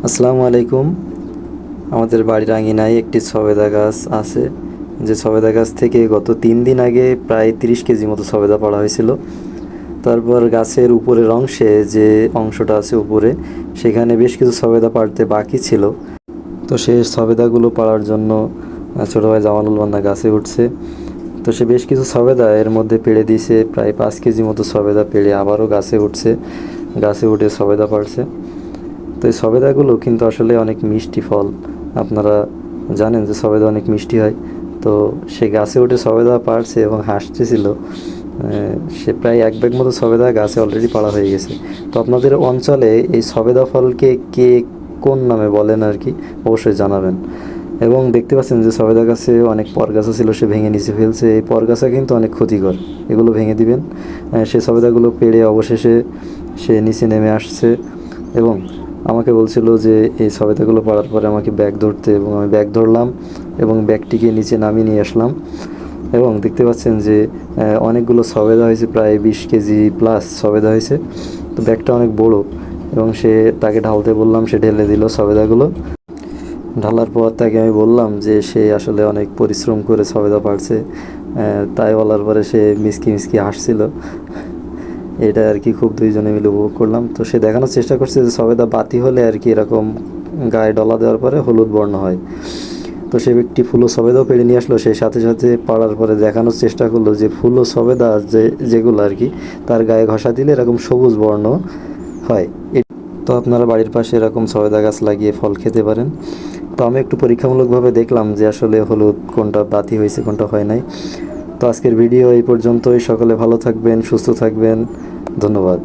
আসসালামু আলাইকুম। আমাদের বাড়ির আঙিনায় একটি সবেদা গাছ আছে। যে সবেদা গাছ থেকে গত 3 দিন আগে প্রায় 30 কেজি মতো সবেদা পাড়া হয়েছিল। তারপর গাছের উপরের অংশে যে অংশটা আছে উপরে, সেখানে বেশ কিছু সবেদা পাড়তে বাকি ছিল। তো সেই সবেদাগুলো পাড়ার জন্য ছোটো ভাই জামালুল মান্না গাছে উঠছে। তো সে বেশ কিছু সবেদা এর মধ্যে পেড়ে দিয়েছে, প্রায় 5 কেজি মতো সবেদা পেড়ে আবারও গাছে উঠছে, গাছে উঠে সবেদা পাড়ছে। তো এই সবেদাগুলো কিন্তু আসলে অনেক মিষ্টি ফল। আপনারা জানেন যে সবেদা অনেক মিষ্টি হয়। তো সে গাছে উঠে সবেদা পাড়ছে এবং হাসতেছিল। সে প্রায় 1 ব্যাগ মতো সবেদা গাছে অলরেডি পাড়া হয়ে গেছে। তো আপনাদের অঞ্চলে এই সবেদা ফলকে কে কোন নামে বলেন আর কি, অবশ্যই জানাবেন। এবং দেখতে পাচ্ছেন যে সবেদা গাছে অনেক পরগাছা ছিল, সে ভেঙে নিচে ফেলছে। এই পরগাছা কিন্তু অনেক ক্ষতিকর, এগুলো ভেঙে দিবেন। সে সবেদাগুলো পেড়ে অবশেষে সে নিচে নেমে আসছে এবং আমাকে বলছিল যে এই সবেদাগুলো পাড়ার পরে আমাকে ব্যাগ ধরতে, এবং আমি ব্যাগ ধরলাম এবং ব্যাগটিকে নিচে নামিয়ে নিয়ে আসলাম। এবং দেখতে পাচ্ছেন যে অনেকগুলো সবেদা হয়েছে, প্রায় 20 কেজি প্লাস সবেদা হয়েছে। তো ব্যাগটা অনেক বড় এবং তাকে ঢালতে বললাম, সে ঢেলে দিল সবেদাগুলো। ঢালার পর তাকে আমি বললাম যে সে আসলে অনেক পরিশ্রম করে সবেদা পাড়ছে। তাই বলার পরে সে মিসকি মিসকি হাসছিল। এটা আর কি খুব দুইজনে মিলে উপভোগ করলাম। তো সে দেখানোর চেষ্টা করছে যে সবেদা বাতি হলে আর কি এরকম গায়ে ডলা দেওয়ার পরে হলুদ বর্ণ হয়। তো সে ব্যক্তি ফুলো সবেদাও পেড়ে নিয়ে আসলো। সেই সাথে সাথে পাড়ার পরে দেখানোর চেষ্টা করলো যে ফুলো সবেদা যেগুলো আর কি, তার গায়ে ঘষা দিলে এরকম সবুজ বর্ণ হয়। তো আপনারা বাড়ির পাশে এরকম সবেদা গাছ লাগিয়ে ফল খেতে পারেন। তো আমি একটু পরীক্ষামূলকভাবে দেখলাম যে আসলে হলুদ কোনটা বাতি হয়েছে, কোনটা হয় নাই। তো আজকের ভিডিও এই পর্যন্তই। সকলে ভালো থাকবেন, সুস্থ থাকবেন। ধন্যবাদ।